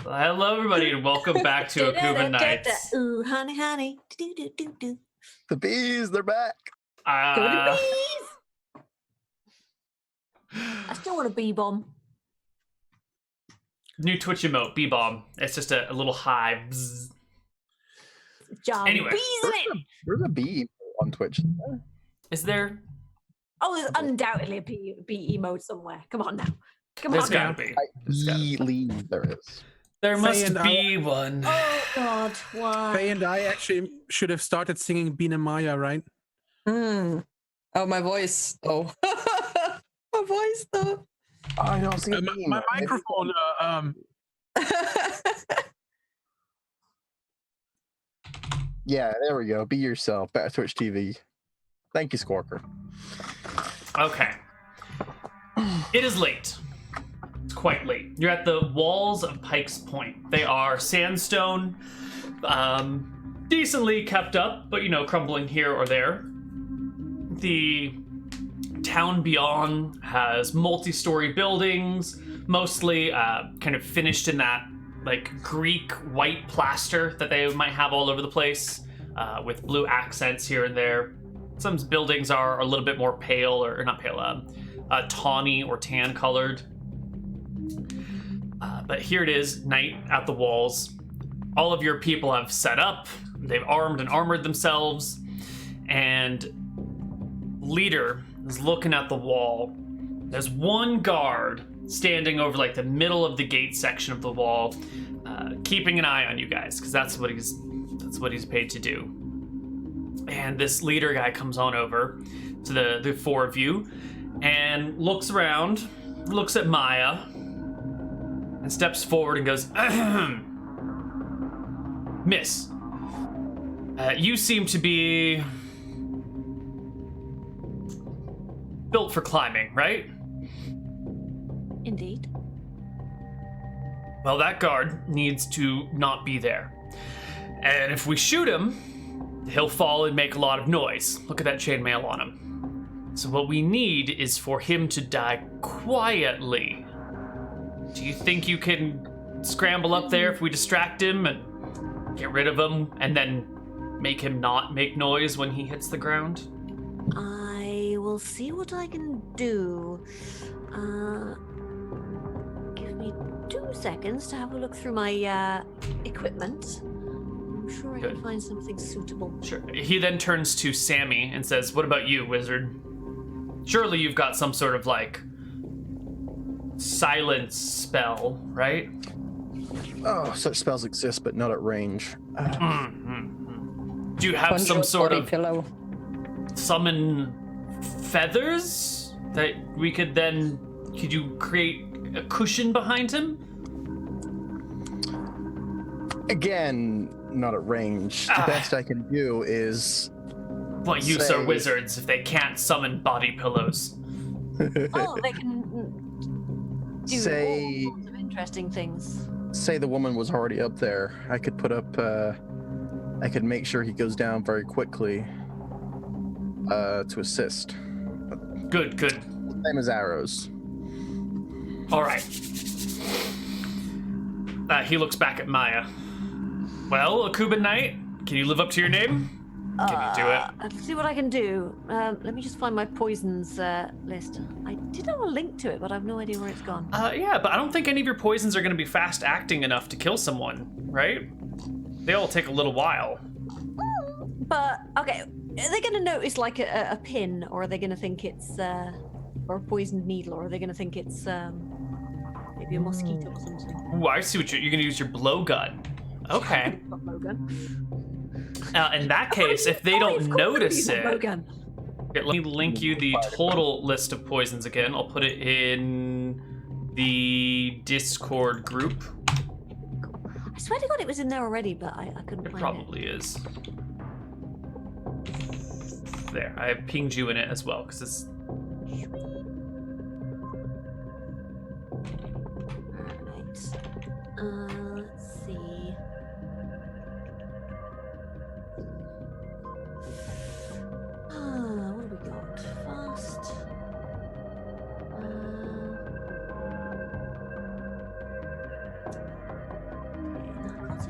Hello, everybody, and welcome back to Akuban Nights. Ooh, honey, honey. Do. The bees, they're back. Go to bees! I still want a bee bomb. New Twitch emote, bee bomb. It's just a little hive. Anyway, bees in it. There's a bee on Twitch. Is there? Oh, there's undoubtedly a bee emote somewhere. Come on now. There's gotta be. I believe there is. There must be one. Oh God, why? Faye and I actually should have started singing Bina Maya, right? Oh, my voice. Oh, my voice though. I don't see my microphone. Yeah, there we go. Be yourself. Back to Twitch TV. Thank you, Squawker. Okay. It is late. It's quite late. You're at the walls of Pike's Point. They are sandstone, decently kept up, but crumbling here or there. The town beyond has multi-story buildings, mostly kind of finished in that Greek white plaster that they might have all over the place, with blue accents here and there. Some buildings are a little bit more pale, or not pale, tawny or tan colored. But here it is, night at the walls. All of your people have set up. They've armed and armored themselves. And leader is looking at the wall. There's one guard standing over the middle of the gate section of the wall, keeping an eye on you guys, because that's what he's paid to do. And this leader guy comes on over to the four of you and looks around, looks at Maya, and steps forward and goes, Miss, you seem to be built for climbing, right? Indeed. Well, that guard needs to not be there. And if we shoot him, he'll fall and make a lot of noise. Look at that chainmail on him. So what we need is for him to die quietly. Do you think you can scramble up there if we distract him and get rid of him and then make him not make noise when he hits the ground? I will see what I can do. Give me 2 seconds to have a look through my equipment. I'm sure I can find something suitable. Sure. He then turns to Sammy and says, what about you, wizard? Surely you've got some sort of silence spell, right? Oh, such spells exist, but not at range. Do you have some sort of pillow? Summon feathers that we could you create a cushion behind him? Again, not at range. The best I can do is... What use are wizards if they can't summon body pillows? Oh, they can do all sorts of interesting things. Say the woman was already up there. I could put up... I could make sure he goes down very quickly to assist. Good. Same as arrows. All right. He looks back at Maya. Well, Akuban Knight, can you live up to your name? Can you do it? I'll see what I can do. Let me just find my poisons list. I did have a link to it, but I have no idea where it's gone. Yeah, but I don't think any of your poisons are going to be fast acting enough to kill someone, right? They all take a little while. But, okay, are they going to notice a pin, or are they going to think it's, or a poisoned needle, or are they going to think it's, maybe a mosquito or something? Ooh, I see what you're going to use your blowgun. Okay. In that case, if they don't notice it... Okay, let me link you the total list of poisons again. I'll put it in the Discord group. I swear to God it was in there already, but I couldn't find it. It probably is. There, I pinged you in it as well, because it's... Alright. Let's see. What have we got? Fast.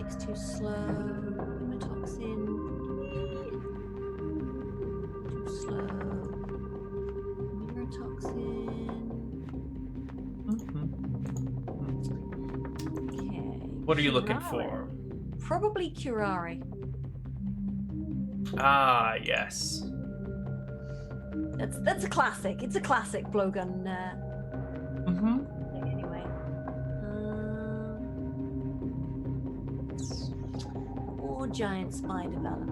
Physics too slow. Neurotoxin. Too slow. Neurotoxin. Okay. What are you looking Curare. for? Probably curare. Ah, yes. That's a classic. It's a classic blowgun Mm-hmm. thing anyway. Or giant spider venom.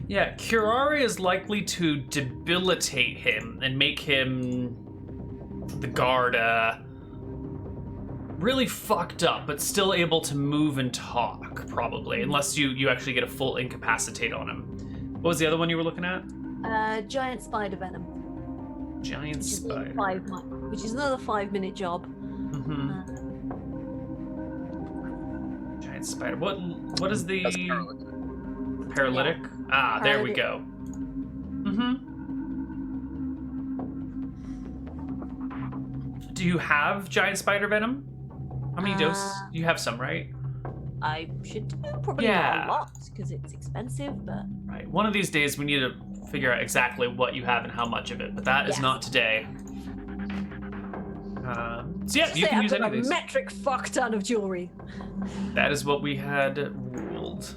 Yeah, Curare is likely to debilitate him and make him, the guard, really fucked up, but still able to move and talk, probably, unless you actually get a full incapacitate on him. What was the other one you were looking at? Giant spider venom. Giant Which is spider. which is another 5-minute job. Mm-hmm. Giant spider. What is the That's paralytic. paralytic? Ah, there we Paralytic. go. Mm-hmm. Do you have giant spider venom? How many doses? You have some, right? I should do probably Yeah. not a lot because it's expensive, but Right. One of these days we need to figure out exactly what you have and how much of it, but that is Yes. not today. So yeah, just you say can I've use got any of a these. metric fuck ton of jewelry. That is what we had ruled. So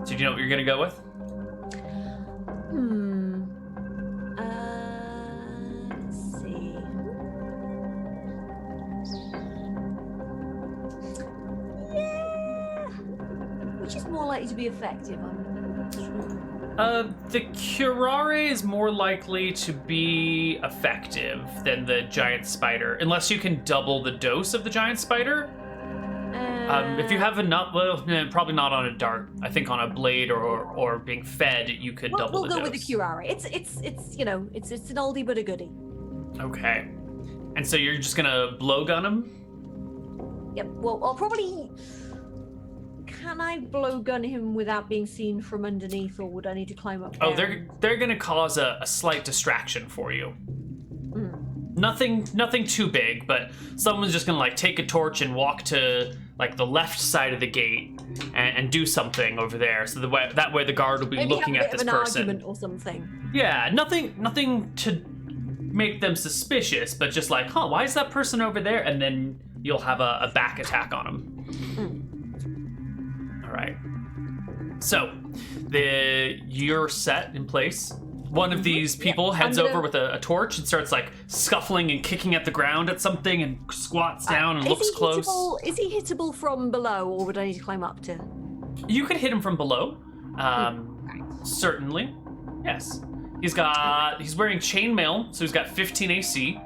do you know what you're gonna go with? Let's see. Yeah. Which is more likely to be effective? I'm not sure. The curare is more likely to be effective than the giant spider, unless you can double the dose of the giant spider. If you have enough, well, probably not on a dart. I think on a blade or being fed, you could double we'll the go dose. with the curare. It's you know it's an oldie but a goodie. Okay. And so you're just gonna blowgun him? Yep. Well, I'll probably. Can I blowgun him without being seen from underneath, or would I need to climb up? Oh, there? they're gonna cause a slight distraction for you. Mm. Nothing too big, but someone's just gonna like take a torch and walk to like the left side of the gate and do something over there. So that way the guard will be Maybe looking have a at bit this of an person. argument or something. Yeah, nothing to make them suspicious, but just like, huh, why is that person over there? And then you'll have a back attack on him. All right. So, you're set in place. One of these people heads I'm gonna- over with a torch and starts like scuffling and kicking at the ground at something and squats down and looks close. Is he hittable from below, or would I need to climb up to? You could hit him from below. Certainly. Yes. He's wearing chainmail, so he's got 15 AC.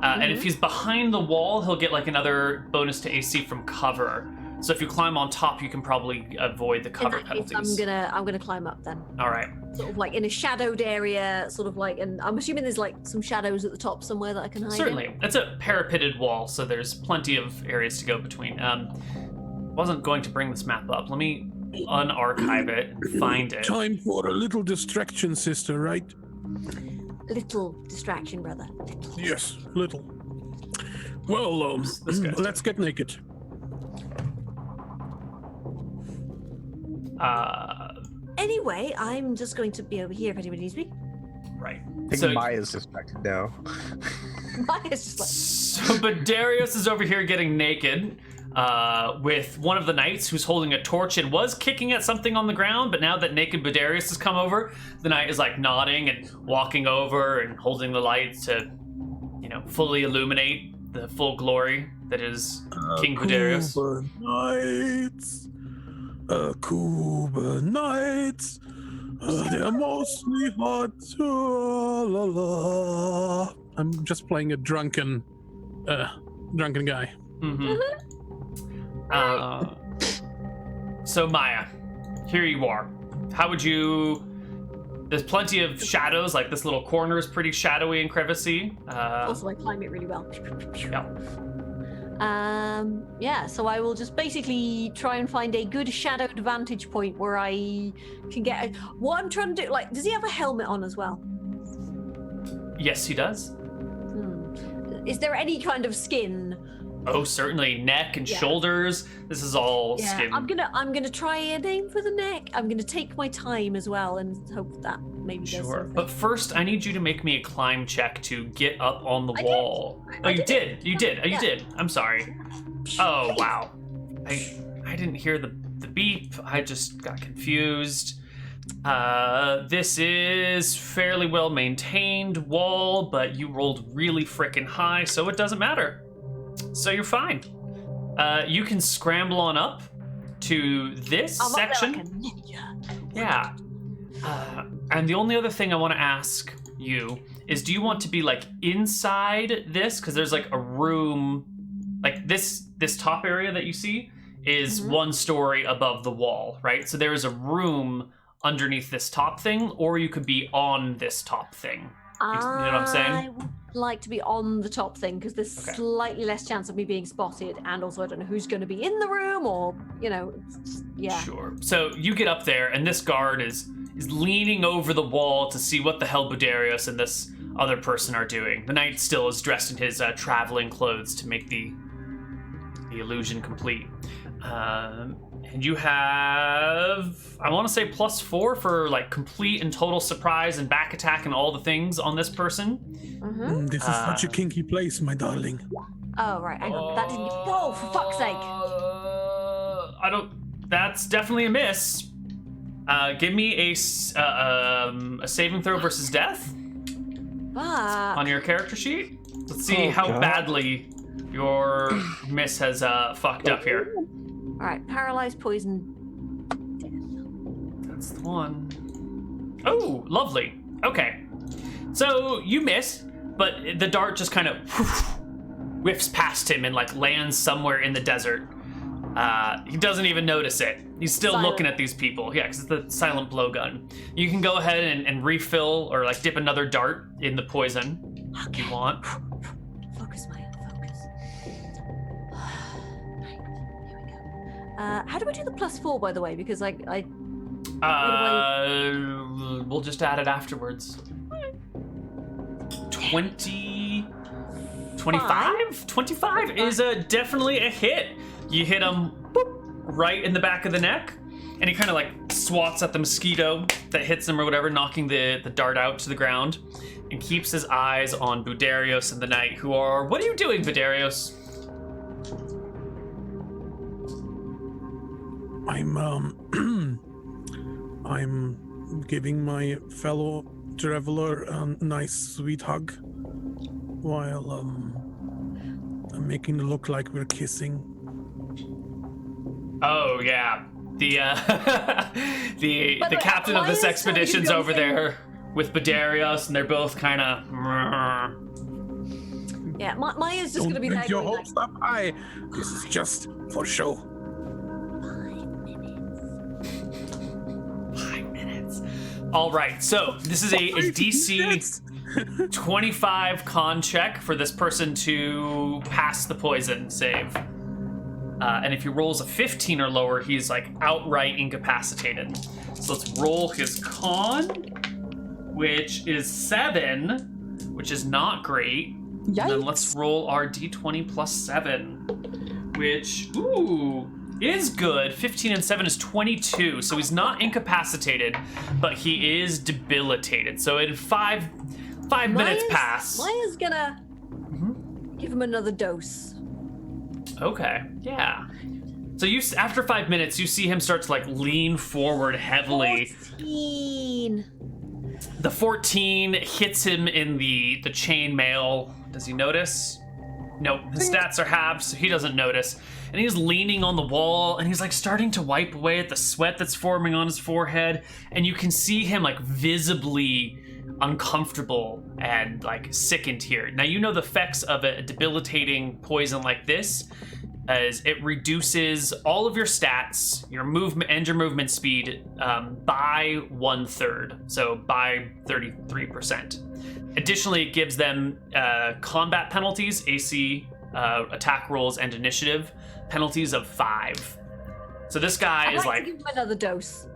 And if he's behind the wall, he'll get like another bonus to AC from cover. So if you climb on top, you can probably avoid the cover In that case, penalties. I'm gonna climb up then. All right. Sort of like in a shadowed area, sort of like, and I'm assuming there's like some shadows at the top somewhere that I can hide. Certainly. It's a parapeted wall, so there's plenty of areas to go between. Wasn't going to bring this map up. Let me unarchive it and find it. Time for a little distraction, sister, right? Little distraction, brother. Yes, little. Well, This guy's let's get naked. Anyway, I'm just going to be over here if anybody needs me. Right. I think So, Maya's distracted now. It's just like, so Badarius is over here getting naked with one of the knights who's holding a torch and was kicking at something on the ground, but now that naked Badarius has come over, the knight is like nodding and walking over and holding the light to, fully illuminate the full glory that is King Badarius. Akuban Knights. They're mostly hot. La, la. I'm just playing a drunken guy. So Maya, here you are. How would you? There's plenty of shadows. Like this little corner is pretty shadowy and crevassy. also, I climb it really well. Yeah. Yeah, so I will just basically try and find a good shadowed vantage point where I can get. What I'm trying to do, like, does he have a helmet on as well? Yes, he does. Is there any kind of skin Oh, certainly. Neck and shoulders. This is all skin. I'm gonna try and aim for the neck. I'm gonna take my time as well and hope that maybe does Sure. something. But first, I need you to make me a climb check to get up on the wall. Oh, you did. You did. Oh, you did. I'm sorry. Oh, wow. I didn't hear the beep. I just got confused. This is fairly well maintained wall, but you rolled really frickin' high, so it doesn't matter. So you're fine. You can scramble on up to this I'm section. up there like a ninja. Yeah. And the only other thing I want to ask you is, do you want to be like inside this? Because there's like a room, like this top area that you see is one story above the wall, right? So there is a room underneath this top thing, or you could be on this top thing. You know what I'm saying? I would like to be on the top thing because there's Okay. slightly less chance of me being spotted, and also I don't know who's going to be in the room, or yeah. Sure. So you get up there, and this guard is leaning over the wall to see what the hell Budarius and this other person are doing. The knight still is dressed in his traveling clothes to make the illusion complete. And you have, I want to say +4 for like complete and total surprise and back attack and all the things on this person. This is such a kinky place, my darling. Oh right, hang on. That didn't. Oh, for fuck's sake! I don't. That's definitely a miss. Give me a saving throw versus death But on your character sheet. Let's see how God. badly your miss has fucked up here. all right, paralyzed, poison. That's the one. Oh, lovely. Okay. So you miss, but the dart just kind of whiffs past him and like lands somewhere in the desert. He doesn't even notice it. He's still Silent. looking at these people. Yeah, because it's the silent blowgun. You can go ahead and refill or like dip another dart in the poison if you want. Focus, Maya. Focus. Right, here we go. How do we do the +4, by the way? Because We'll just add it afterwards. 20... 25? 25 is definitely a hit. You hit him boop, right in the back of the neck, and he kind of like swats at the mosquito that hits him or whatever, knocking the dart out to the ground, and keeps his eyes on Budarius and the knight, who are... What are you doing, Budarius? I'm giving my fellow traveler a nice sweet hug while I'm making it look like we're kissing. Oh yeah, the the By the way, captain of this why is expedition's somebody over going- there with Budarius, and they're both kind of... Yeah, Maya's just Don't going to be get there your going hopes up high. This is just for show. 5 minutes. All right, so this is a DC 25 con check for this person to pass the poison save. And if he rolls a 15 or lower, he's like outright incapacitated. So let's roll his con, which is 7, which is not great. And then let's roll our d20 plus 7, which, is good. 15 and 7 is 22. So he's not incapacitated, but he is debilitated. So in 5 minutes pass. Maya's going to give him another dose. Okay, yeah. So after 5 minutes, you see him start to like lean forward heavily. 14. The 14 hits him in the chainmail. Does he notice? Nope, his stats are halved, so he doesn't notice. And he's leaning on the wall, and he's like starting to wipe away at the sweat that's forming on his forehead. And you can see him like visibly uncomfortable and like sickened here. Now you know the effects of a debilitating poison like this as it reduces all of your stats, your movement and your movement speed by 1/3, so by 33%. Additionally, it gives them combat penalties, AC, attack rolls, and initiative penalties of 5. So this guy I'd is like like, to give him another dose.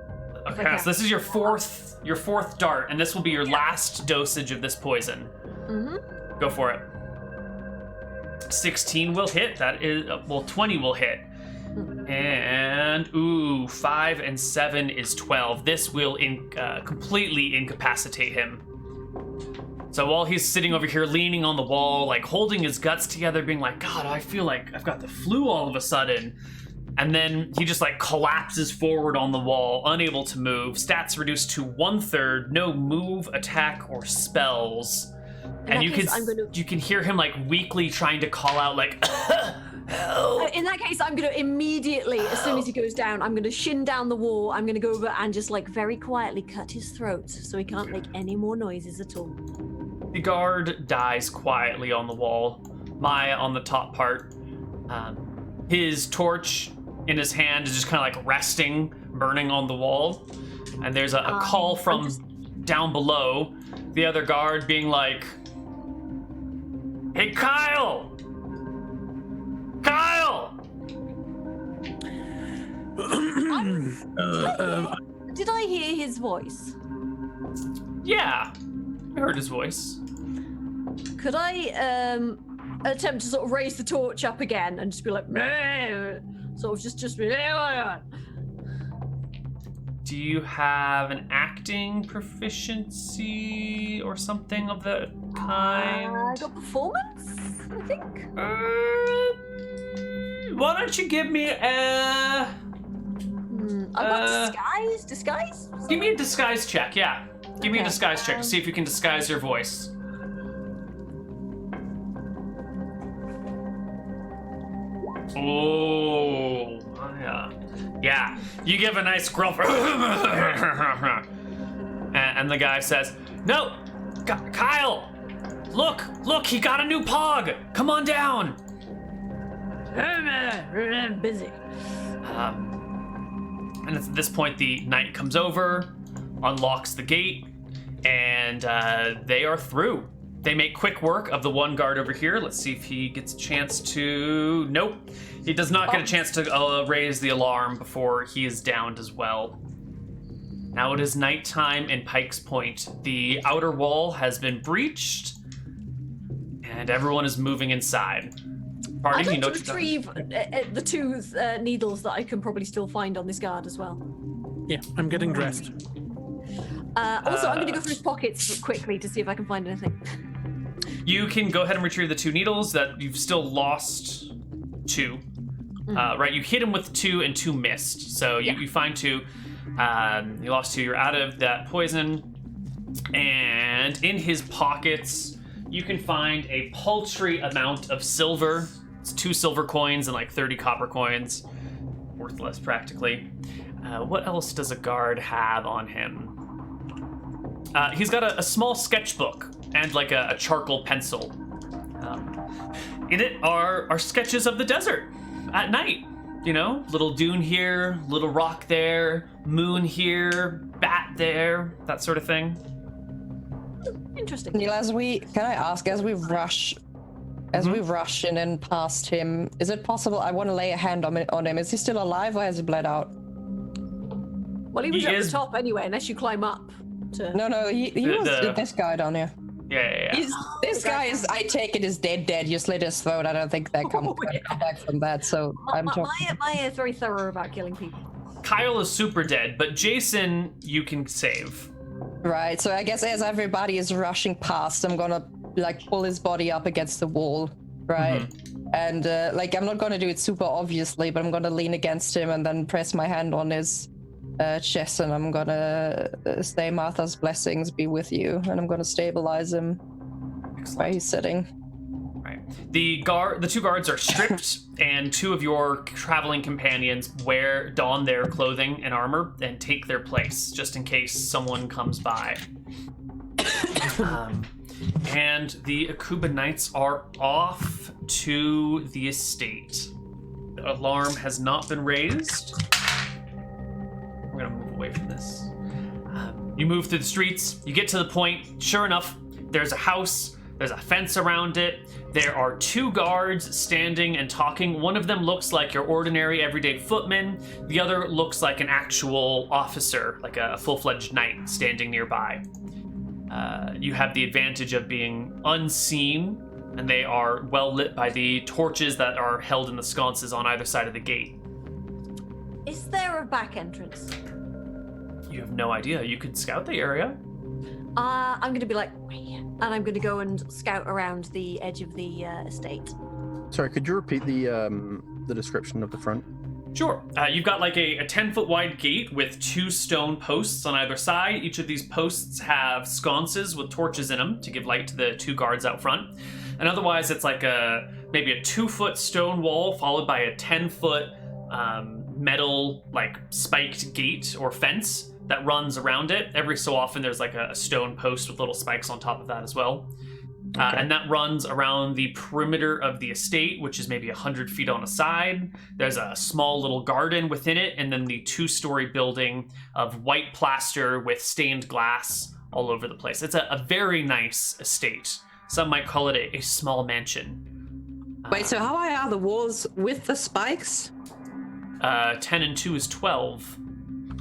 okay, so this is your fourth dart, and this will be your last dosage of this poison. Mm-hmm. Go for it. 16 will hit. That is, 20 will hit. And, 5 and 7 is 12. This will completely incapacitate him. So while he's sitting over here leaning on the wall, like holding his guts together, being like, God, I feel like I've got the flu all of a sudden. And then he just like collapses forward on the wall, unable to move. Stats reduced to 1/3, no move, attack, or spells. And you can hear him like weakly trying to call out like, help. In that case, I'm going to immediately, as soon as he goes down, I'm going to shin down the wall. I'm going to go over and just like very quietly cut his throat so he can't make any more noises at all. The guard dies quietly on the wall. Maya on the top part. His torch in his hand is just kind of like resting, burning on the wall. And there's a call from down below. The other guard being like, hey, Kyle! Kyle! Did I hear his voice? Yeah, I heard his voice. Could I attempt to sort of raise the torch up again and just be like, meh, sort of just be, Do you have an acting proficiency or something of the kind? I got performance, I think. Why don't you give me a... I got disguise? Give me a disguise check, yeah. Give me a disguise check to see if you can disguise your voice. Oh, yeah. Yeah, you give a nice gruff. And the guy says, no, Kyle, look, he got a new pog. Come on down. I'm busy. And at this point, the knight comes over, unlocks the gate, and they are through. They make quick work of the one guard over here. Let's see if he gets a chance to... Nope. He does not get a chance to raise the alarm before he is downed as well. Now it is nighttime in Pike's Point. The outer wall has been breached, and everyone is moving inside. I'd like to retrieve the two needles that I can probably still find on this guard as well. Yeah, I'm getting dressed. Also, I'm going to go through his pockets quickly to see if I can find anything. You can go ahead and retrieve the two needles that you've still lost 2. Right, you hit him with 2 and 2 missed. So you find 2. You lost 2. You're out of that poison. And in his pockets, you can find a paltry amount of silver. It's 2 silver coins and like 30 copper coins. Worthless, practically. What else does a guard have on him? He's got a small sketchbook and like a charcoal pencil. In it are sketches of the desert at night. You know, little dune here, little rock there, moon here, bat there, that sort of thing. Interesting. Neal, as we rush in and past him, is it possible? I want to lay a hand on him. Is he still alive or has he bled out? Well, he was at the top anyway, unless you climb up to... No, he was this guy down here. Yeah. This guy is, I take it, is dead. You slit his throat. I don't think they come back from that, so I'm talking... Maya is very thorough about killing people. Kyle is super dead, but Jason, you can save. Right, so I guess as everybody is rushing past, I'm gonna like pull his body up against the wall, right? And like I'm not gonna do it super obviously, but I'm gonna lean against him and then press my hand on his chest, and I'm gonna say Martha's blessings be with you, and I'm gonna stabilize him where he's sitting. Right. The 2 guards are stripped, and 2 of your traveling companions don their clothing and armor and take their place, just in case someone comes by. And the Akuban Knights are off to the estate. The alarm has not been raised. We're gonna move away from this. You move through the streets, you get to the point, sure enough, there's a house, there's a fence around it, there are 2 guards standing and talking. One of them looks like your ordinary everyday footman, the other looks like an actual officer, like a full-fledged knight standing nearby. You have the advantage of being unseen and they are well lit by the torches that are held in the sconces on either side of the gate. Is there a back entrance? You have no idea. You could scout the area. I'm gonna be like, and I'm gonna go and scout around the edge of the estate. Sorry, could you repeat the description of the front? Sure. You've got like a 10-foot wide gate with 2 stone posts on either side. Each of these posts have sconces with torches in them to give light to the 2 guards out front. And otherwise, it's like maybe a 2-foot stone wall followed by a 10-foot metal like spiked gate or fence that runs around it. Every so often, there's like a stone post with little spikes on top of that as well. Okay. And that runs around the perimeter of the estate, which is maybe 100 feet on a side. There's a small little garden within it, and then the 2-story building of white plaster with stained glass all over the place. It's a very nice estate. Some might call it a small mansion. Wait, so how high are the walls with the spikes? 10 and 2 is 12.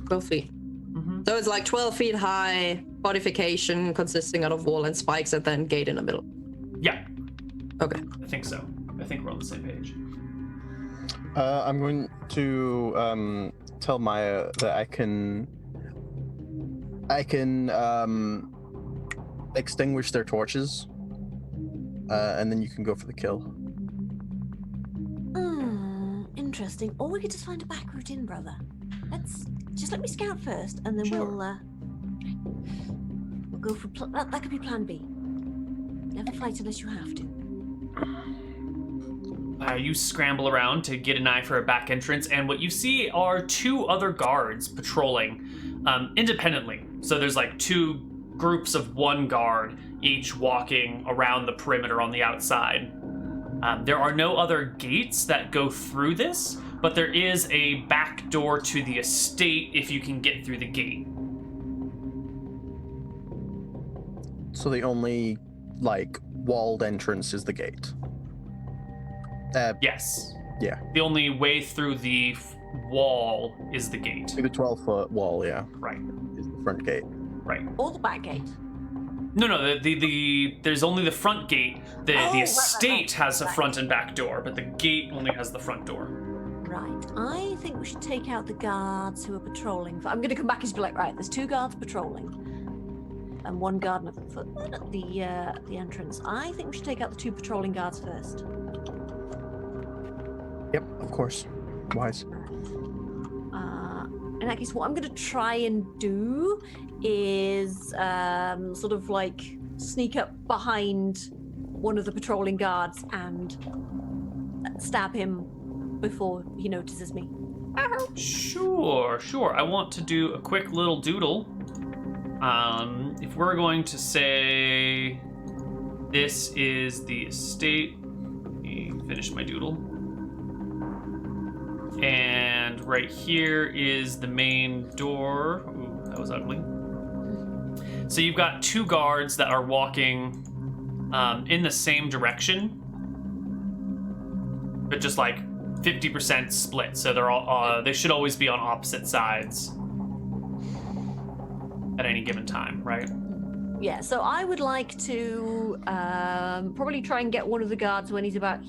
12 feet. Mm-hmm. So it's like 12 feet high, fortification consisting of wall and spikes, and then gate in the middle. Yeah, Okay. I think so. I think we're on the same page. I'm going to tell Maya that I can extinguish their torches, and then you can go for the kill. Interesting. Or we could just find a back route in, brother. Let me scout first, and then Sure. we'll go for that could be plan B. Never fight unless you have to. You scramble around to get an eye for a back entrance, and what you see are 2 other guards patrolling independently. So there's like 2 groups of 1 guard, each walking around the perimeter on the outside. There are no other gates that go through this, but there is a back door to the estate if you can get through the gate. So the only like walled entrance is the gate. Yes. Yeah, The only way through the wall is the gate. the 12-foot wall. Yeah, Right. is the front gate. Right. Or the back gate. No. The there's only the front gate. The right. estate has a front and back door, but the gate only has the front door. Right. I think we should take out the guards who are patrolling. I'm going to come back and just be like, right, there's 2 guards patrolling, and 1 guard at the entrance. I think we should take out the 2 patrolling guards first. Yep, of course. Wise. In that case, what I'm going to try and do is sort of like sneak up behind one of the patrolling guards and stab him before he notices me. Sure. I want to do a quick little doodle. If we're going to say this is the estate, let me finish my doodle. And right here is the main door. Ooh, that was ugly. So you've got 2 guards that are walking in the same direction, but just like 50% split. So they're all they should always be on opposite sides at any given time, right? Yeah, so I would like to probably try and get one of the guards when he's about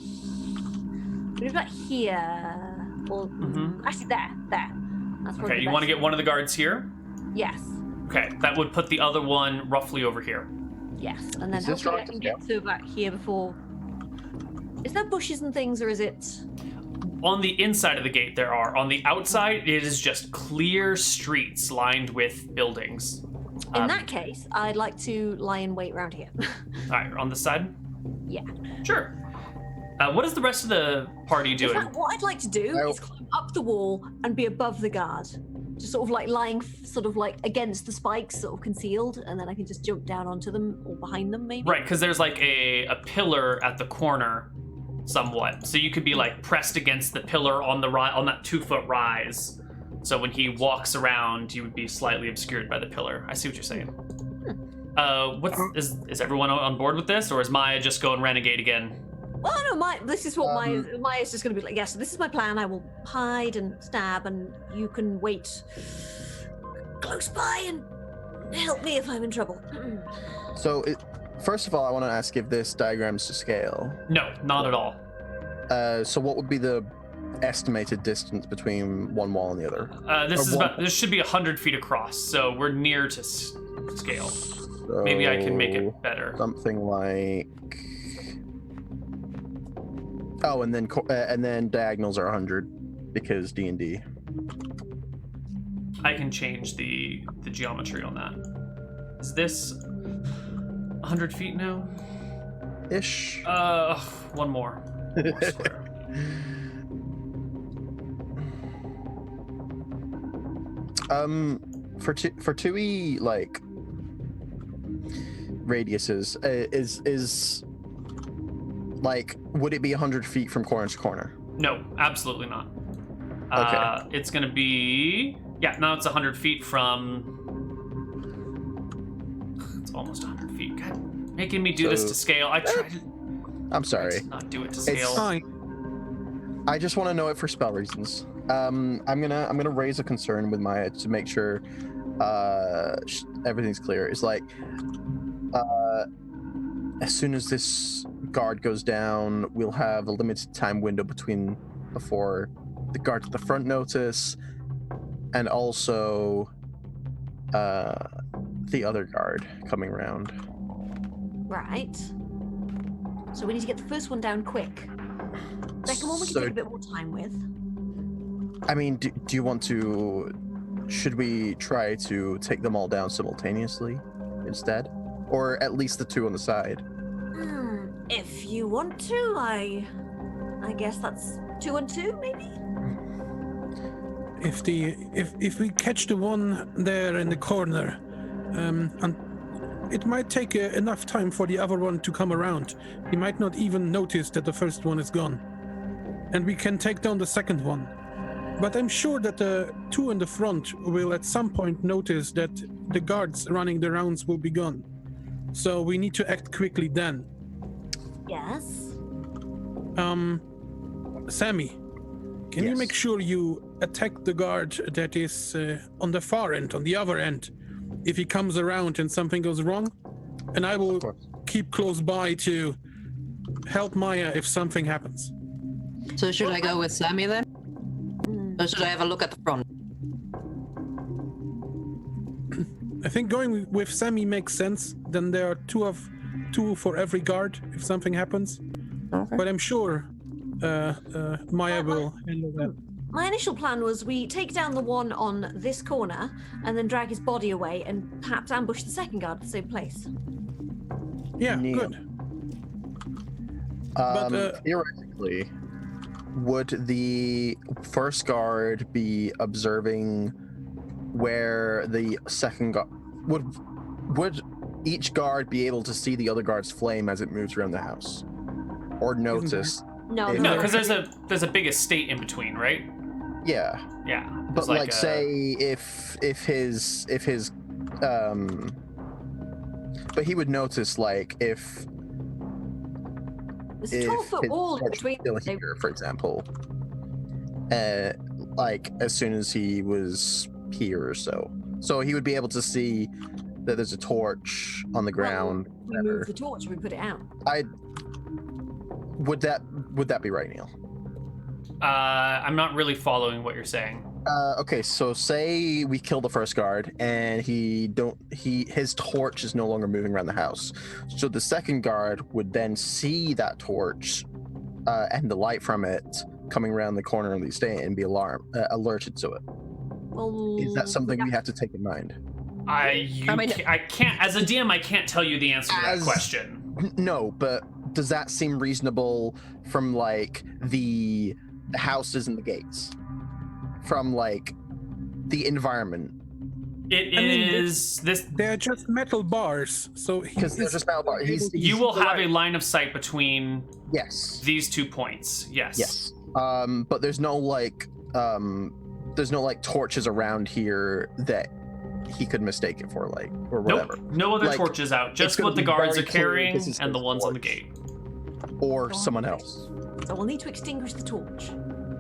here. Or actually there. That's Okay, you want to get one of the guards here? Yes. Okay, that would put the other one roughly over here. Yes, and then Is this hopefully I right can to get to about here before. Is there bushes and things, or is it? On the inside of the gate there are. On the outside, it is just clear streets lined with buildings. In that case, I'd like to lie in wait around here. All right, on this side? Yeah. Sure. What is the rest of the party In doing? fact, what I'd like to do is climb up the wall and be above the guard. Just sort of like lying sort of like against the spikes, sort of concealed, and then I can just jump down onto them or behind them maybe. Right, because there's like a pillar at the corner somewhat. So you could be like pressed against the pillar on that 2-foot rise. So when he walks around, you would be slightly obscured by the pillar. I see what you're saying. Is everyone on board with this, or is Maya just going renegade again? Well, no, this is what Maya's just going to be like. Yeah, so this is my plan. I will hide and stab, and you can wait close by and help me if I'm in trouble. So first of all, I want to ask if this diagram's to scale. No, not at all. So what would be the estimated distance between one wall and the other? This should be 100 feet across, so we're near to scale. So Maybe I can make it better. Something like. Oh, and then diagonals are 100 because D&D. I can change the geometry on that. Is this 100 feet now? Ish. One more. One more square. For 2e like radiuses, is like, would it be 100 feet from corner to corner? No, absolutely not. Okay. It's gonna be now it's 100 feet from. It's almost 100 feet. God, making me do this to scale. I tried to. I'm sorry. Not do it to It's scale. Fine. I just want to know it for spell reasons. I'm gonna raise a concern with Maya to make sure everything's clear. It's like as soon as this guard goes down, we'll have a limited time window before the guard at the front notice, and also the other guard coming around. Right. So we need to get the first one down quick. Second one we can take a bit more time with. I mean, do you want to? Should we try to take them all down simultaneously instead, or at least the two on the side? If you want to, I guess that's 2 and 2, maybe. If we catch the one there in the corner, and it might take enough time for the other one to come around. He might not even notice that the first one is gone, and we can take down the second one. But I'm sure that the two in the front will at some point notice that the guards running the rounds will be gone. So we need to act quickly then. Yes. Sammy, can you Yes. make sure you attack the guard that is on the far end, on the other end, if he comes around and something goes wrong? And I will keep close by to help Maya if something happens. So should I go with Sammy then? Or should I have a look at the front? I think going with Sammy makes sense. Then there are two for every guard if something happens. Okay. But I'm sure Maya will handle that. My initial plan was we take down the one on this corner and then drag his body away and perhaps ambush the second guard at the same place. Yeah, Neal. good. But, Theoretically, would the first guard be observing where the second guard would each guard be able to see the other guard's flame as it moves around the house, or notice? No, If- No, because there's a big estate in between, right? Yeah, Yeah. but There's like, say if his but he would notice, like, if there's a 12-foot wall torch between. was still here, for example, like as soon as he was here or so he would be able to see that there's a torch on the ground. We move the torch, we put it out. Would that be right, Neal? I'm not really following what you're saying. Okay, so say we kill the first guard and his torch is no longer moving around the house. So the second guard would then see that torch and the light from it coming around the corner of the estate and be alerted to it. Well, Is that something we have to take in mind? I can't, as a DM, I can't tell you the answer to that As- question. No, but does that seem reasonable from like the houses and the gates? From like the environment? It I mean, is this. They're just metal bars, so Because there's just metal bar. You will have a line of sight between Yes. these 2 points. Yes. Yes. But there's no like torches around here that he could mistake it for, like, or whatever. Nope. No other Like, torches out. it's Just gonna what the be guards very are clear carrying this is and the his ones on the torch. gate. Or someone else. So we'll need to extinguish the torch.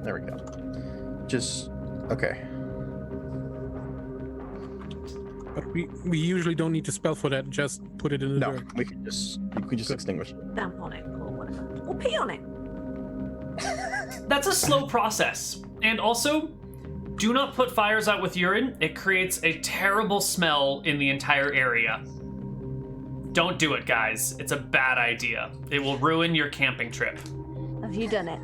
There we go. Just okay. But we usually don't need to spell for that. Just put it in the No, dirt. we can You can just extinguish it. Damp on it or whatever. Or pee on it. That's a slow process. And also, do not put fires out with urine. It creates a terrible smell in the entire area. Don't do it, guys. It's a bad idea. It will ruin your camping trip. Have you done it?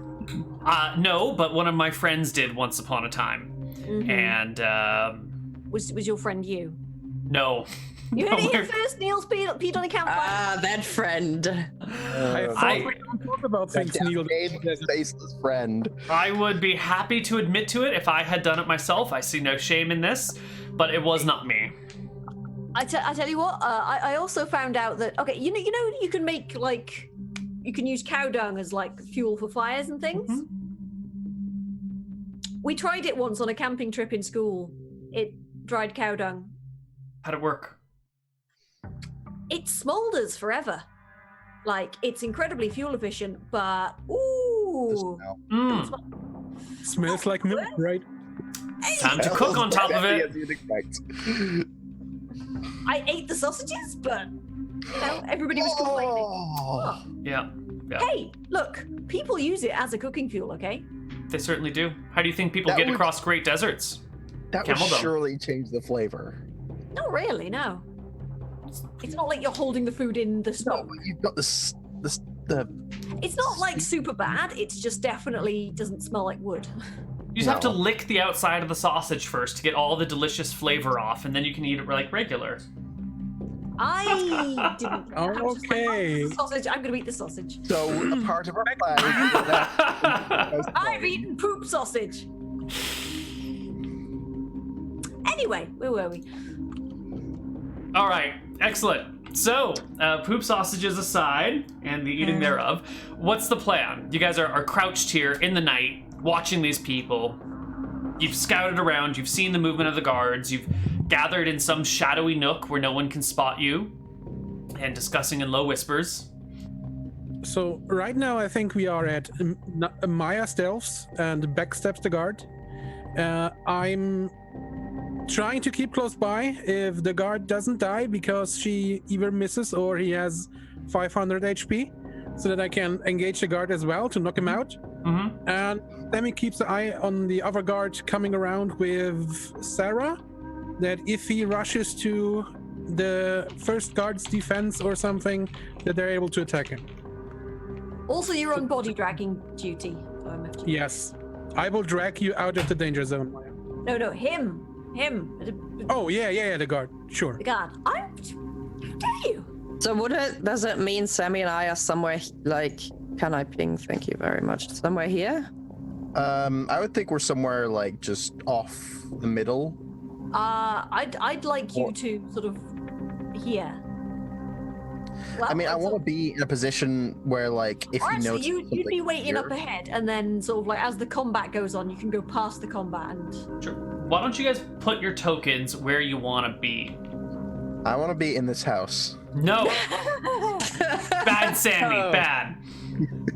No, but one of my friends did once upon a time. Mm-hmm. And, Was your friend you? no. You heard it here No, first. Neal's peed on a campfire. Ah, that friend. I thought we don't talk about things, Neal. Faceless friend. I would be happy to admit to it if I had done it myself. I see no shame in this, but it was not me. I tell you what. I also found out that you know you can make you can use cow dung as fuel for fires and things. Mm-hmm. We tried it once on a camping trip in school. It dried cow dung. How'd it work? It smolders forever. It's incredibly fuel efficient, but ooh. Smells like milk, right? Time to cook on top of it. As you'd expect. I ate the sausages, but everybody was complaining. Oh. Yeah. Hey, look, people use it as a cooking fuel, okay? They certainly do. How do you think people That get would- across great deserts? That would Camel dung. surely change the flavor. Not really, no. It's not like you're holding the food in the No, smoke. but you've got the It's not super bad. It's just definitely doesn't smell like wood. You just have to No. lick the outside of the sausage first to get all the delicious flavor off, and then you can eat it like regular. I didn't. I was just like, Okay. "Oh, sausage. I'm gonna eat the sausage. So a part of our plan is to get that. I've eaten poop sausage. Anyway, where were we? All right, excellent. So, poop sausages aside, and the eating thereof, what's the plan? You guys are crouched here in the night, watching these people. You've scouted around, you've seen the movement of the guards, you've gathered in some shadowy nook where no one can spot you, and discussing in low whispers. So right now, I think we are at Maya stealths and backsteps the guard. I'm trying to keep close by if the guard doesn't die because she either misses or he has 500 HP, so that I can engage the guard as well to knock him out. Mm-hmm. And Sammy keeps an eye on the other guard coming around with Sarah, that if he rushes to the first guard's defense or something, that they're able to attack him. Also, you're on body dragging duty. So I'm have to- Yes. I will drag you out of the danger zone, Maya. No, him. Oh, yeah, the guard. Sure. The guard. How dare you? So does it mean Sammy and I are somewhere can I ping? Thank you very much. Somewhere here? I would think we're somewhere just off the middle. I'd like you to sort of here. Well, I mean, I want to be in a position where, if you actually, notice you'd be something waiting here- up ahead, and then sort of as the combat goes on, you can go past the combat and. Sure. Why don't you guys put your tokens where you want to be? I want to be in this house. No! Bad Sammy, bad.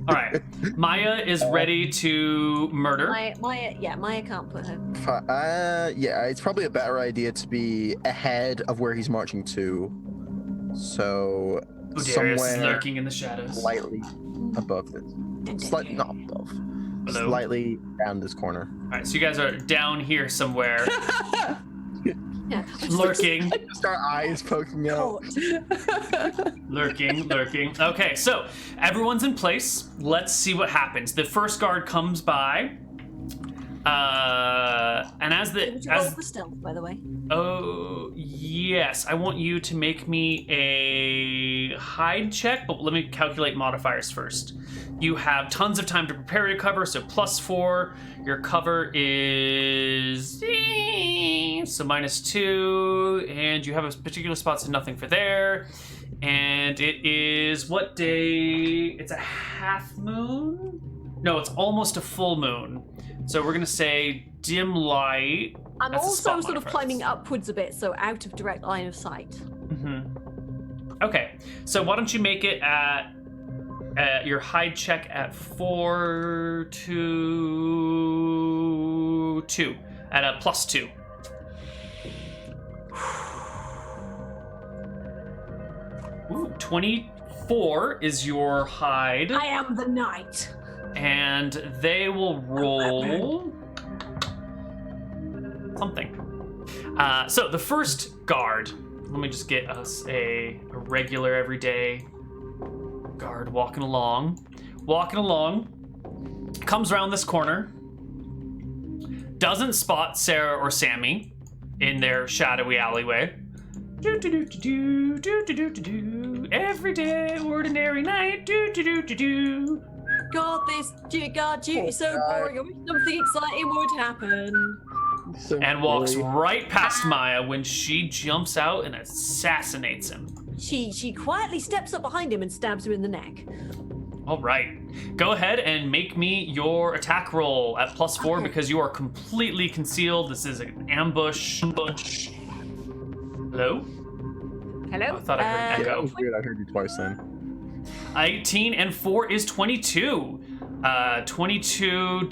All right. Maya is ready to murder. Maya can't put her. Yeah, it's probably a better idea to be ahead of where he's marching to. So Udarius is somewhere lurking in the shadows. slightly above this. Slightly, not above. Hello? Slightly down this corner. All right, so you guys are down here somewhere, Yeah. lurking. Just our eyes poking out. Lurking. Okay, so everyone's in place. Let's see what happens. The first guard comes by, and Would you roll for stealth, by the way? oh yes, I want you to make me a hide check, but let me calculate modifiers first. You have tons of time to prepare your cover, so +4. Your cover is so -2, and you have a particular spot, so nothing for there. And it is what day? It's a half moon? No, it's almost a full moon. So we're gonna say dim light. I'm That's a also spot sort of modifier. climbing upwards a bit, so out of direct line of sight. Mm-hmm. Okay, so why don't you make it at your hide check at 4-2 at a +2. Ooh, +4 is your hide. I am the knight. And they will roll something. So the first guard, let me just get us a regular everyday guard walking along, comes around this corner, doesn't spot Sarah or Sammy in their shadowy alleyway. Everyday ordinary night. God, this duty is so boring. I wish something exciting would happen. And walks right past Maya when she jumps out and assassinates him. She quietly steps up behind him and stabs him in the neck. All right. Go ahead and make me your attack roll at +4 because you are completely concealed. This is an ambush. Hello? Hello? I thought I heard an Yeah, echo. that was weird. I heard you twice then. 18 and 4 is 22. 22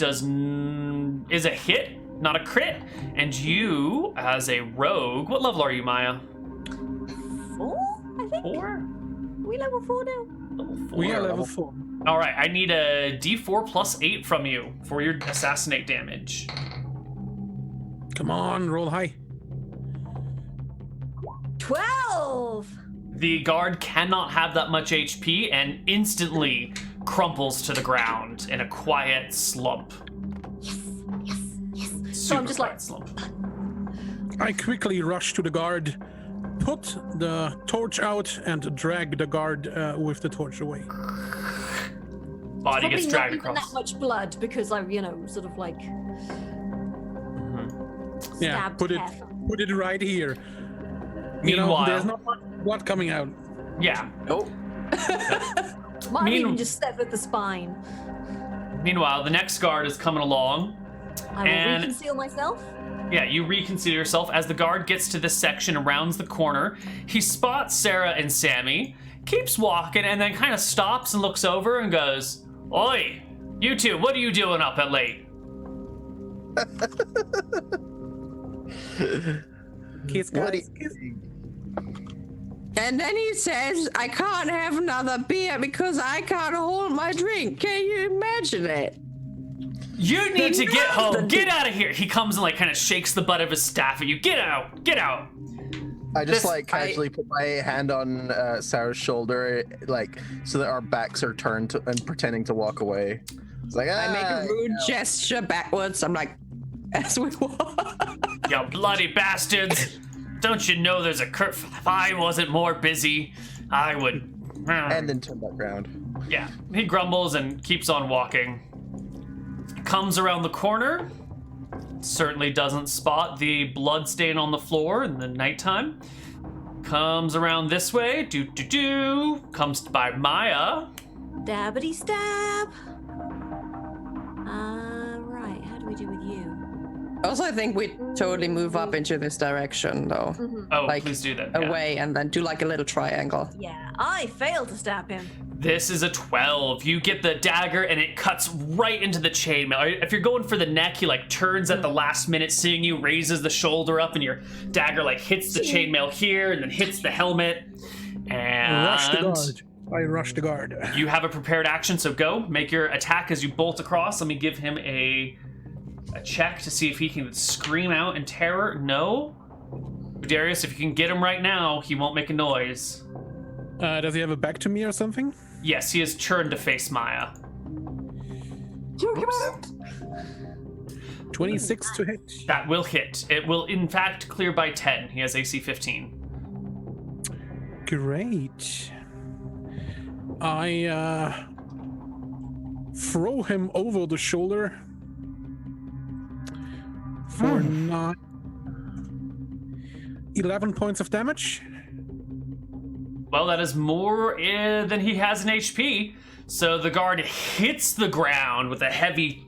is a hit, not a crit. And you, as a rogue, what level are you, Maya? 4, I think. 4? We level 4 now? Level 4. We are level 4. All right, I need a D4 +8 from you for your assassinate damage. Come on, roll high. 12! The guard cannot have that much HP and instantly crumples to the ground in a quiet slump. So I'm just like, quiet slump. I quickly rush to the guard, put the torch out, and drag the guard with the torch away. Body probably gets not dragged even across. that much blood because I, sort of like Yeah, stabbed put it right here. Meanwhile, there's not much blood coming out. yeah. Nope. Might even just severed the spine. Meanwhile, the next guard is coming along. I will And- reconceal myself. Yeah, you reconsider yourself as the guard gets to this section and rounds the corner. He spots Sarah and Sammy, keeps walking, and then kind of stops and looks over and goes, "Oi, you two, what are you doing up at late?" Kiss, What do guys, kiss. And then he says, I can't have another beer because I can't hold my drink. Can you imagine it? You need to get home. Get out of here. He comes and like kind of shakes the butt of his staff at you. Get out. Get out. I just This- casually put my hand on Sarah's shoulder, so that our backs are turned and pretending to walk away. It's like I make a rude gesture backwards. I'm like, as we walk. You bloody bastards. Don't you know there's a curse? If I wasn't more busy, I would. and then turn back around. Yeah. He grumbles and keeps on walking. Comes around the corner. Certainly doesn't spot the blood stain on the floor in the nighttime. Comes around this way. Comes by Maya. Dabbity stab. Right. How do we do with you? Also, I think we totally move up into this direction, though. Oh, Like, please do that. yeah. Away, and then do like a little triangle. Yeah, I failed to stab him. This is a 12. You get the dagger and it cuts right into the chainmail. If you're going for the neck, he like turns at the last minute, seeing you, raises the shoulder up, and your dagger like hits the chainmail here and then hits the helmet. Rush the And guard. I rush the guard. you have a prepared action, so go make your attack as you bolt across. Let me give him a check to see if he can scream out in terror. No. Darius, if you can get him right now, he won't make a noise. Does he have a back to me or something? Yes, he is turned to face Maya. 26 to hit. That will hit. It will, in fact, clear by 10. He has AC 15. Great. I throw him over the shoulder for 11 points of damage. Well, that is more than he has in HP. So the guard hits the ground with a heavy...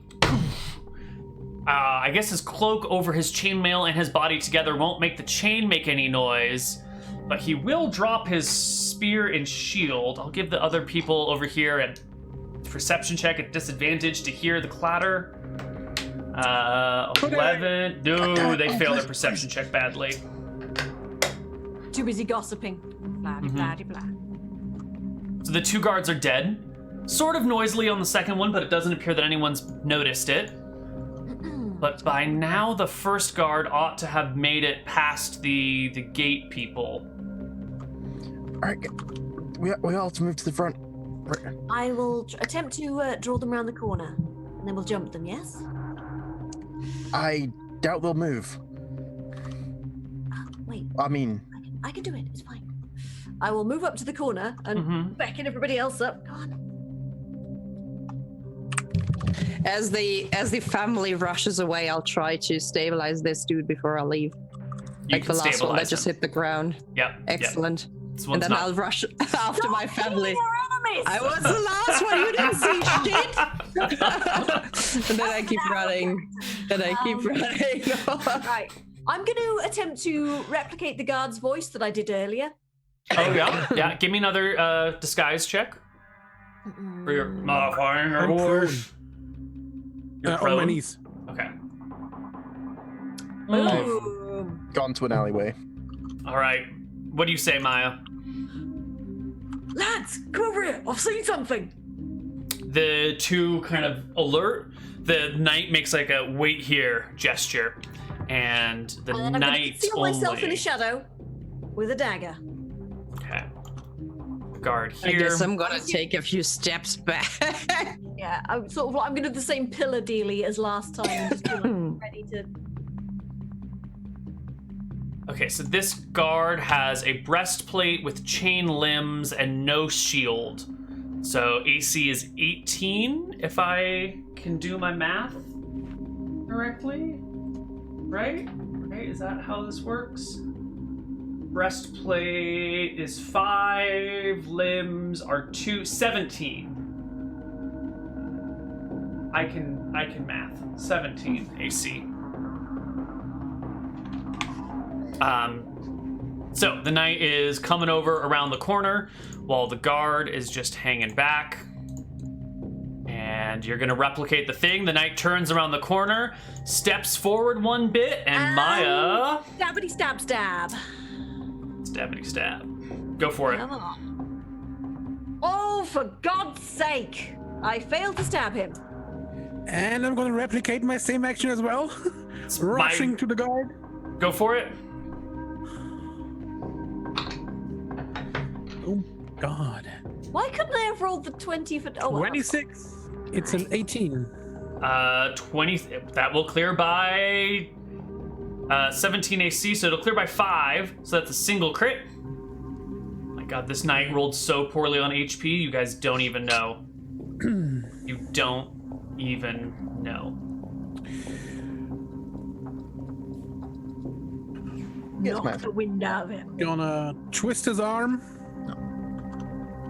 I guess his cloak over his chainmail and his body together won't make the chain make any noise. But he will drop his spear and shield. I'll give the other people over here a perception check at disadvantage to hear the clatter. 11. No, they fail their perception check badly. Too busy gossiping. Blah, blah, blah, blah. So the 2 guards are dead. Sort of noisily on the second one, but it doesn't appear that anyone's noticed it. But by now, the first guard ought to have made it past the gate people. All right, we all have to move to the front. I will attempt to draw them around the corner, and then we'll jump them, yes? I doubt they'll move. Wait, I mean, I can do it. It's fine. I will move up to the corner and beckon everybody else up. Go on. As the family rushes away, I'll try to stabilize this dude before I leave. You Like can the last one that stabilize just him. hit the ground. Yep. Excellent. Yep. This And one's then not- I'll rush after my family. Enemies! I was the last one. You didn't see shit. And then I keep running. Right. I'm going to attempt to replicate the guard's voice that I did earlier. Oh, yeah. Yeah. Give me another disguise check. For your modifying your I'm voice. You're On my prone? knees. Okay. Boom. gone to an alleyway. All right. What do you say, Maya? Lads, come over here. I've seen something. The 2 kind of alert. The knight makes like a wait here gesture, and the And I'm going to knight conceal myself in only. a shadow with a dagger. Okay. Guard I here. guess I'm gonna take a few steps back. Yeah, I'm sort of like, I'm going to do the same pillar dealy as last time and just be like, ready to... Okay, so this guard has a breastplate with chain limbs and no shield. So AC is 18, if I can do my math correctly. Right? Right? Is that how this works? Breastplate is 5, limbs are 17. I can math. 17 AC. So the knight is coming over around the corner while the guard is just hanging back. And you're gonna replicate the thing. The knight turns around the corner, steps forward 1 bit, and Maya... Stabbity stab stab. Stabbity stab. Go for it. Come on. Oh, for God's sake. I failed to stab him. And I'm going to replicate my same action as well. Rushing to the guard. Go for it. Oh, God. Why couldn't I have rolled the 20 for... Oh, well. 26. It's an 18. 20... That will clear by... 17 AC, so it'll clear by 5, so that's a single crit. My god, this knight rolled so poorly on HP, you guys don't even know. You don't even know. Yes, Knock the wind out of him. Gonna twist his arm.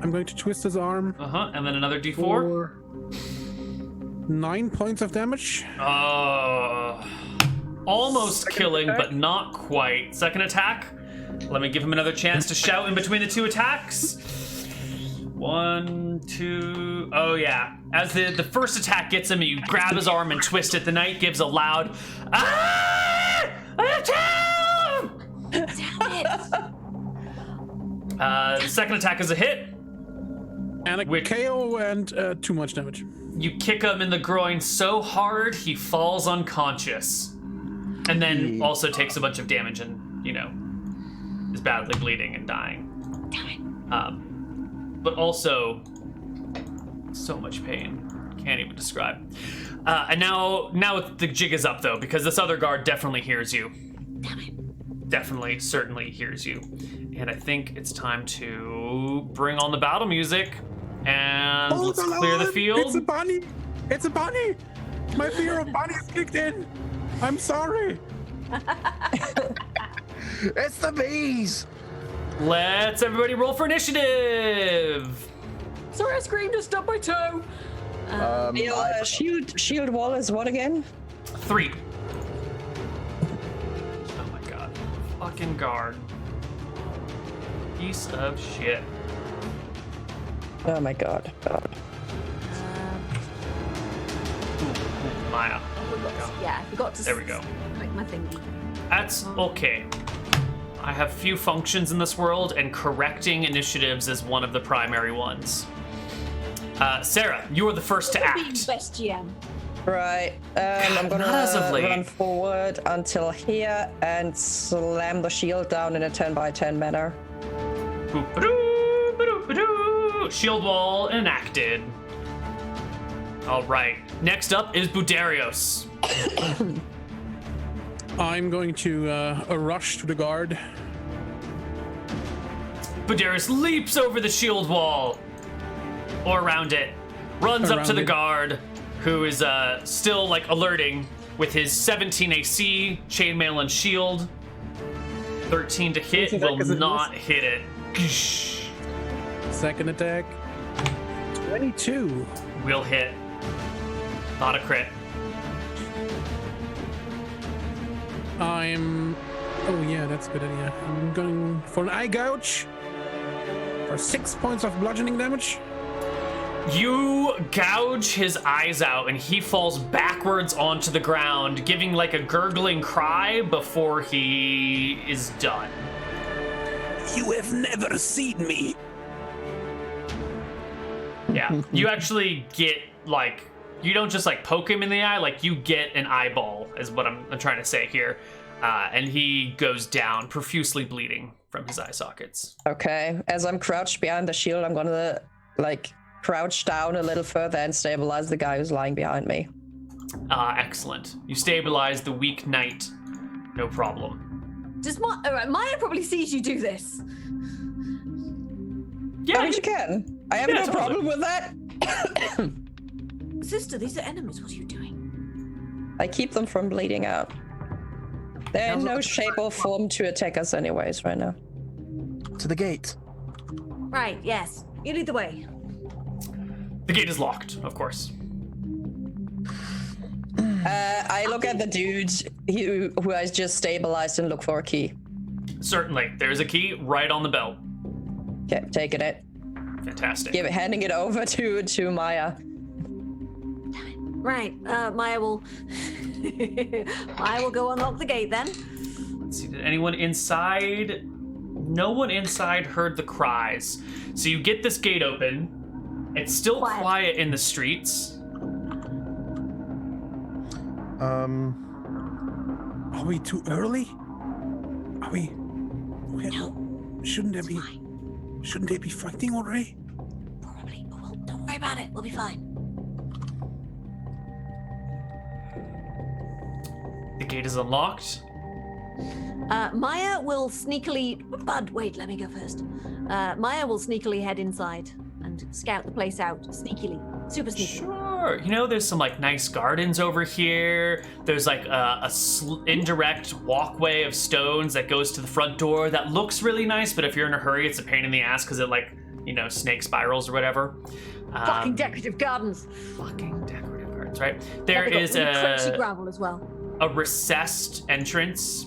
I'm going to twist his arm And then another D4. for 9 points of damage. Almost Second killing, attack. but not quite. Second attack. Let me give him another chance to shout in between the 2 attacks. 1, 2. Oh, yeah. As the first attack gets him, you grab his arm and twist it. The knight gives a loud, "Ah! Attack!" Damn it. The second attack is a hit. And a KO and too much damage. You kick him in the groin so hard, he falls unconscious. And then also takes a bunch of damage and, is badly bleeding and dying. But also, so much pain. Can't even describe. And now the jig is up, though, because this other guard definitely hears you. Definitely, certainly hears you. And I think it's time to bring on the battle music. And let's clear the field. It's a bunny! It's a bunny! My fear of bunnies kicked in! I'm sorry! It's the bees! Let's everybody roll for initiative. Sorry, I screamed and stubbed my toe. Shield wall is what again? 3. Oh my god. Fucking guard. Piece of shit. Oh my god. Maya. Yeah, I forgot to There we go. click my thingy. That's okay. I I have few functions in this world, and correcting initiatives is one of the primary ones. Sarah, you are the first to act. Best GM. Right. I'm not as of gonna late. run forward until here and slam the shield down in a 10-by-10 manner. Boop-a-doo, ba-doo-ba-doo. Shield wall enacted. All right. Next up is Budarios. I'm going to rush to the guard. Budarios leaps over the shield wall, or around it, runs up to Around the it. guard, who is still like alerting with his 17 AC, chainmail and shield. 13 to hit, Is that will 'cause it not hit it. Second attack. 22. Will hit. Not a crit. Oh yeah, that's a good idea. I'm going for an eye gouge for 6 points of bludgeoning damage. You gouge his eyes out, and he falls backwards onto the ground, giving like a gurgling cry before he is done. You have never seen me. Yeah, you actually get like, you don't just like poke him in the eye, like you get an eyeball, is what I'm trying to say here. And he goes down, profusely bleeding from his eye sockets. Okay. As I'm crouched behind the shield, I'm gonna like crouch down a little further and stabilize the guy who's lying behind me. Excellent. You stabilize the weak knight, no problem. Does Maya probably sees you do this? Yeah, I think you can. I have Yeah, no totally. problem with that. Sister, these are enemies. What are you doing? I keep them from bleeding out. They're in no shape or form to attack us anyways right now. To the gate. Right, yes. You lead the way. the gate is locked, of course. I look at the dude who has just stabilized and look for a key. Certainly. There's a key right on the belt. Okay, taking it. Fantastic. Handing it over to Maya. Right, Maya will go unlock the gate then. Let's see, did anyone inside? No one inside heard the cries. So you get this gate open. It's still quiet in the streets. Are we too early? Are we? No, Shouldn't there it's be? fine. Shouldn't they be fighting already? Probably, but don't worry about it. We'll be fine. The gate is unlocked. Maya will sneakily... Bud, wait, let me go first. Maya will sneakily head inside and scout the place out. Sneakily. Super sneaky. Sure. You know, there's some like nice gardens over here. There's like a indirect walkway of stones that goes to the front door that looks really nice, but if you're in a hurry, it's a pain in the ass because it like, you know, snake spirals or whatever. Fucking decorative gardens. Fucking decorative gardens, right? There They've got is really crunchy a gravel as well. recessed entrance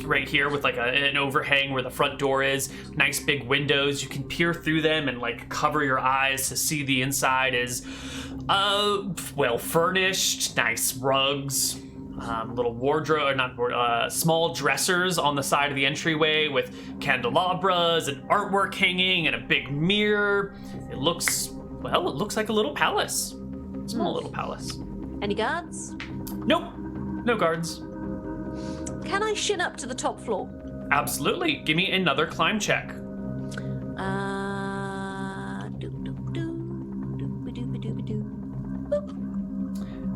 right here with like an overhang where the front door is. Nice big windows. You can peer through them and like cover your eyes to see the inside is well furnished. Nice rugs. Little wardrobe, small dressers on the side of the entryway with candelabras and artwork hanging and a big mirror. It looks like a little palace. Small little palace. Any guards? Nope. No guards. Can I shin up to the top floor? Absolutely. Give me another climb check.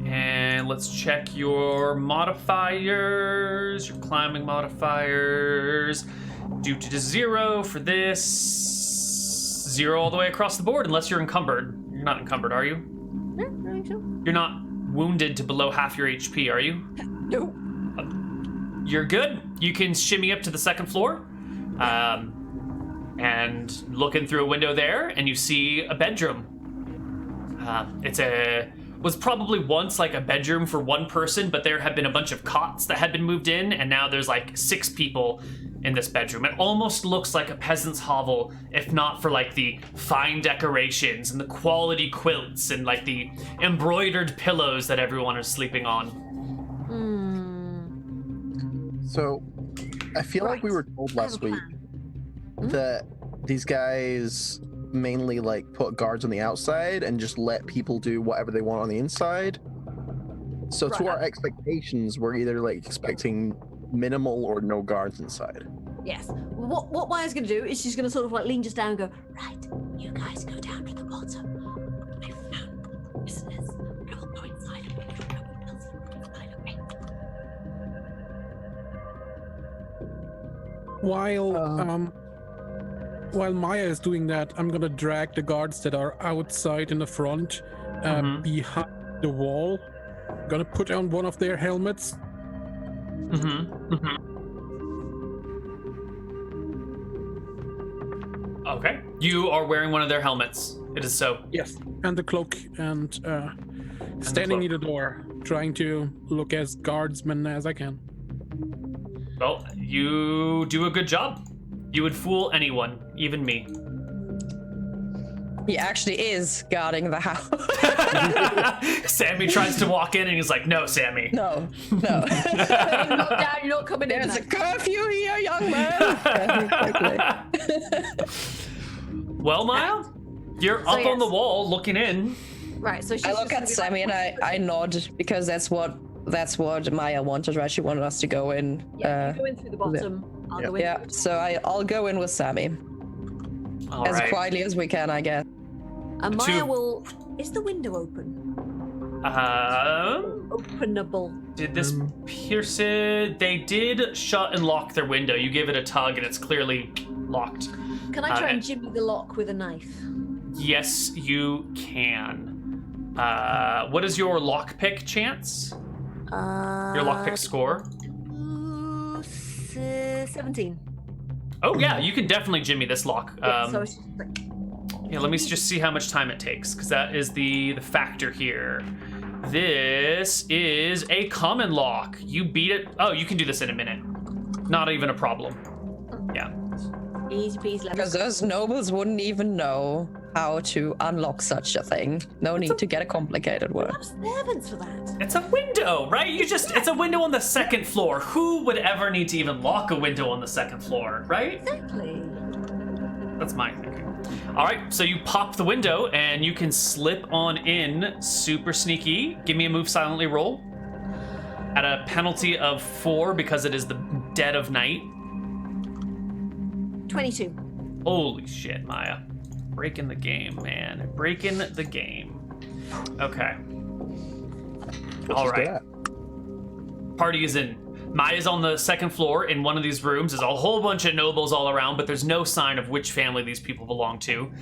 And let's check your modifiers, your climbing modifiers. Due to 0 for this. 0 all the way across the board, unless you're encumbered. You're not encumbered, are you? No, I think so. You're not wounded to below half your HP, are you? No. You're good. You can shimmy up to the second floor. And look in through a window there, and you see a bedroom. Was probably once like a bedroom for one person, but there had been a bunch of cots that had been moved in, and now there's like 6 people in this bedroom. It almost looks like a peasant's hovel, if not for like the fine decorations and the quality quilts and like the embroidered pillows that everyone is sleeping on. So, I feel like we Right. were told I have last a week plan. that these guys mainly like put guards on the outside and just let people do whatever they want on the inside. So to Right. our expectations, we're either like expecting minimal or no guards inside. Yes. What Maya's going to do is she's going to sort of like lean just down and go, right, you guys go down to the bottom. I found prisoners. I will go inside and make sure no one else is inside, okay? While Maya is doing that, I'm gonna drag the guards that are outside in the front, behind the wall. Gonna put on one of their helmets. Okay. You are wearing one of their helmets. It is so. Yes, and the cloak, and standing near the door, trying to look as guardsman as I can. Well, you do a good job. You would fool anyone, even me. He actually is guarding the house. Sammy tries to walk in and he's like, no, Sammy. No. You're not down, you're not coming in. There's a now. curfew here, young man. Well, Maya, you're So up on the yes. wall looking in. Right, so she's I look just at gonna be Sammy like, and I nod because that's what Maya wanted, right? She wanted us to go in. Yeah, you go in through the bottom. I'll go in. Yeah, through the so I'll go in with Sammy. All As right. quietly as we can, I guess. And Maya To- will. Is the window open? Openable. Did this pierce it? They did shut and lock their window. You give it a tug and it's clearly locked. Can I try and jimmy the lock with a knife? Yes, you can. What is your lockpick chance? Your lockpick score? 17. Oh yeah, you can definitely jimmy this lock. Yeah, so it's just like, Yeah, let me just see how much time it takes, because that is the factor here. This is a common lock. You beat it. Oh, you can do this in a minute. Not even a problem. Yeah. easy peasy. Because those nobles wouldn't even know how to unlock such a thing. No need to get a complicated We word. have servants for that. It's a window, right? It's a window on the second floor. Who would ever need to even lock a window on the second floor, right? Exactly. That's my thinking. All right, so you pop the window and you can slip on in super sneaky. Give me a move silently roll. At a penalty of 4 because it is the dead of night. 22. Holy shit, Maya. Breaking the game, man. Breaking the game. Okay. All right. Party is in. Maya's on the second floor in one of these rooms. There's a whole bunch of nobles all around, but there's no sign of which family these people belong to.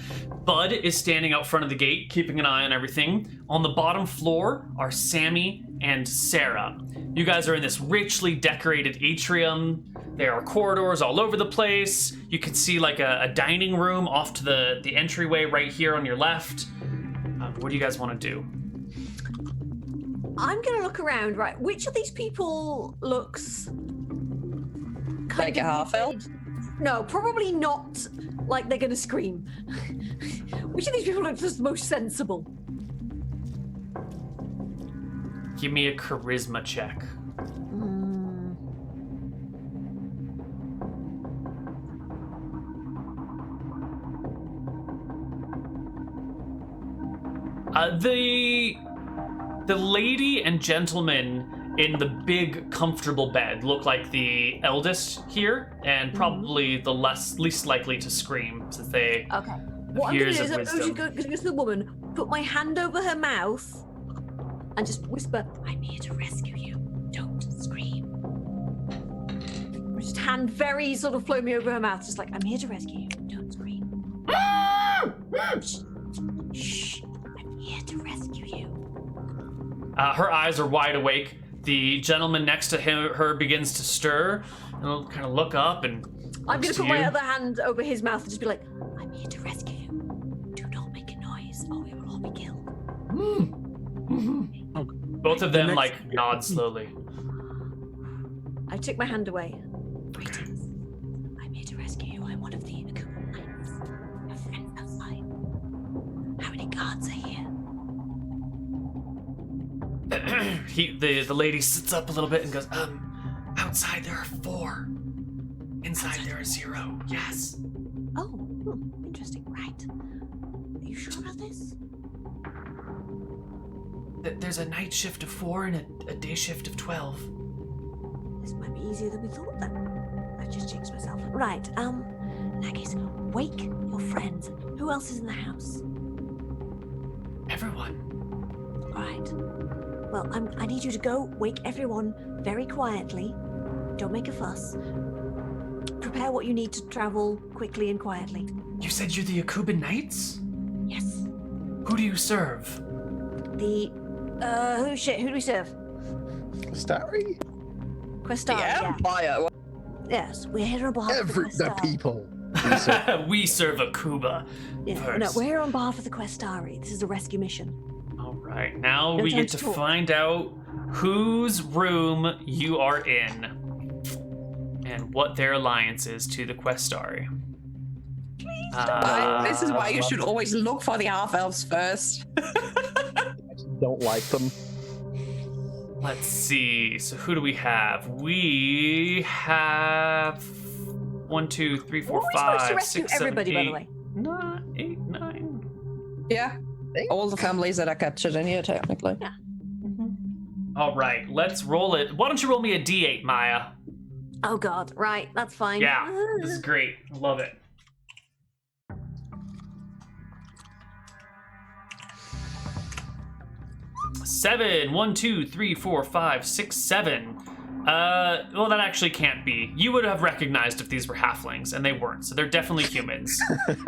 Bud is standing out front of the gate, keeping an eye on everything. On the bottom floor are Sammy and Sarah. You guys are in this richly decorated atrium. There are corridors all over the place. You can see like a dining room off to the entryway right here on your left. What do you guys want to do? I'm going to look around, right? Which of these people looks kind Like a of half-elf? No, probably not like they're going to scream. Which of these people looks just most sensible? Give me a charisma check. The lady and gentleman in the big comfortable bed look like the eldest here and probably the least likely to scream since they Okay. have What I'm going to years do of is I'm wisdom. going to go to the woman, put my hand over her mouth, and just whisper, I'm here to rescue you. Don't scream. Just hand very sort of flow me over her mouth, just like, I'm here to rescue you. Don't scream. Shh. I'm here to rescue you. Her eyes are wide awake. The gentleman next to her begins to stir and he'll kind of look up and I'm going looks to put my you. other hand over his mouth and just be like, I'm here to rescue you. Do not make a noise or we will all be killed. Both of them next- like nod slowly. I took my hand away. Greetings. I'm here to rescue you. I'm one of the Akuban knights. Your friends outside. How many guards are here? The lady sits up a little bit and goes, outside there are 4. inside there are 0. Yes. Oh, interesting. Right. Are you sure about this? There's a night shift of 4 and a day shift of 12. This might be easier than we thought then. I just jinxed myself. Right, in that case, wake your friends. Who else is in the house? Everyone. Right. Well, I need you to go wake everyone very quietly. Don't make a fuss. Prepare what you need to travel quickly and quietly. You said you're the Akuban Knights? Yes. Who do you serve? Who do we serve? Starry? Questari, yeah. Empire. Yes, we're here on behalf of the The Questari. people. We serve Akuba. Yeah, first. no, we're here on behalf of the Questari. This is a rescue mission. All right, now No we time get to to talk. find out whose room you are in and what their alliance is to the Questari. This is why you should always look for the half-elves first. Don't like them. Let's see. So who do we have? We have 1, 2, 3, 4, We're supposed to 5, rescue 6, 7, everybody, 8, by the way. 8, 9. Yeah. All the families that are captured in here, technically. Yeah. All right, let's roll it. Why don't you roll me a D8, Maya? Oh God, right, that's fine. Yeah, this is great. I love it. 7. 1, 2, 3, 4, 5, 6, 7. Well, that actually can't be. You would have recognized if these were halflings, and they weren't, so they're definitely humans.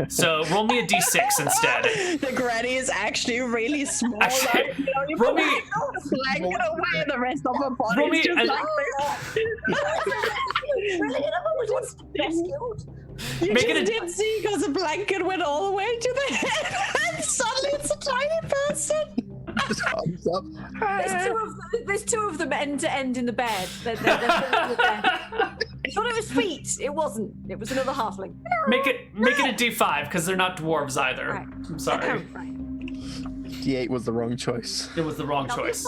So roll me a D6 instead. The granny is actually really small. Actually, like, you know, you roll put me- her blanket away, and the rest of her body Roll is me just a- like Rescued. you Make just it a- didn't see because the blanket went all the way to the head, and suddenly it's a tiny person. Thumbs up. There's two of them end to end in the bed. They're still in the bed. I thought it was feet. It wasn't. It was another halfling. Make it a D5 because they're not dwarves either. Right. I'm sorry. Right. D8 was the wrong choice. It was the wrong choice.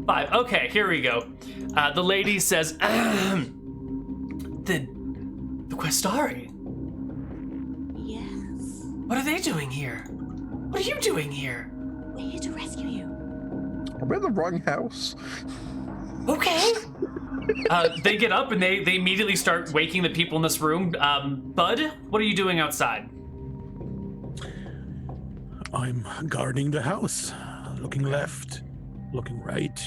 5. Okay, here we go. The lady says, the Questari. Yes. What are they doing here? What are you doing here? We're here to rescue you. We're in the wrong house. Okay. They get up and they immediately start waking the people in this room. Bud, what are you doing outside? I'm guarding the house, looking left, looking right.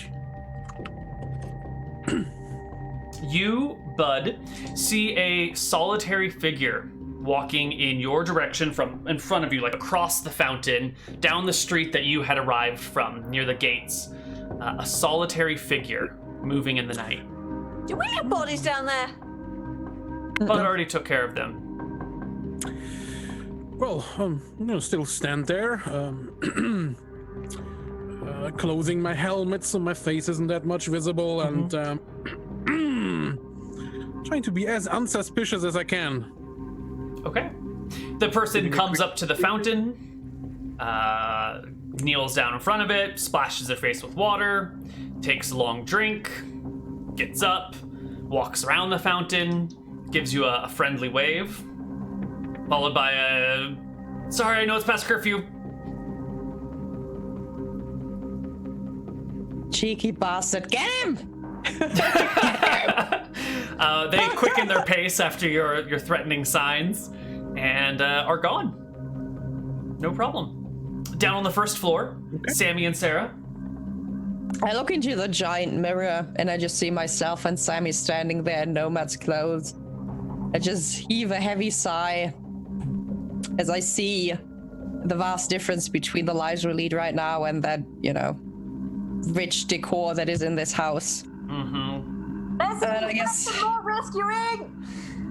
You, Bud, see a solitary figure walking in your direction from in front of you, like across the fountain, down the street that you had arrived from, near the gates. A solitary figure moving in the night. Do we have bodies down there? Bud already took care of them. Well, still stand there, closing my helmet so my face isn't that much visible, and trying to be as unsuspicious as I can. Okay. The person comes up to the fountain, kneels down in front of it, splashes their face with water, takes a long drink, gets up, walks around the fountain, gives you a friendly wave, followed by a, sorry, I know it's past curfew. Cheeky bastard, get him! They quicken their pace after your threatening signs and are gone. No problem. Down on the first floor, Sammy and Sarah. I look into the giant mirror and I just see myself and Sammy standing there in nomad's clothes. I just heave a heavy sigh as I see the vast difference between the lives we lead right now and that, rich decor that is in this house. Mm-hmm. And I guess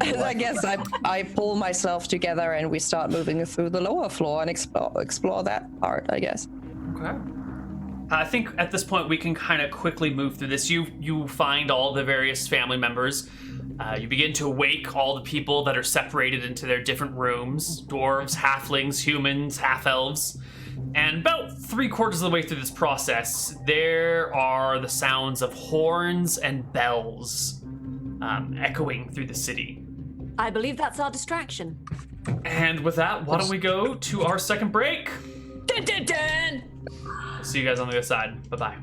I guess I pull myself together and we start moving through the lower floor and explore that part, I guess. Okay. I think at this point we can kind of quickly move through this. You find all the various family members. You begin to awake all the people that are separated into their different rooms. Dwarves, halflings, humans, half-elves. And about 3/4 of the way through this process, there are the sounds of horns and bells echoing through the city. I believe that's our distraction. And with that, why don't we go to our second break? Dun, dun, dun. See you guys on the other side. Bye-bye.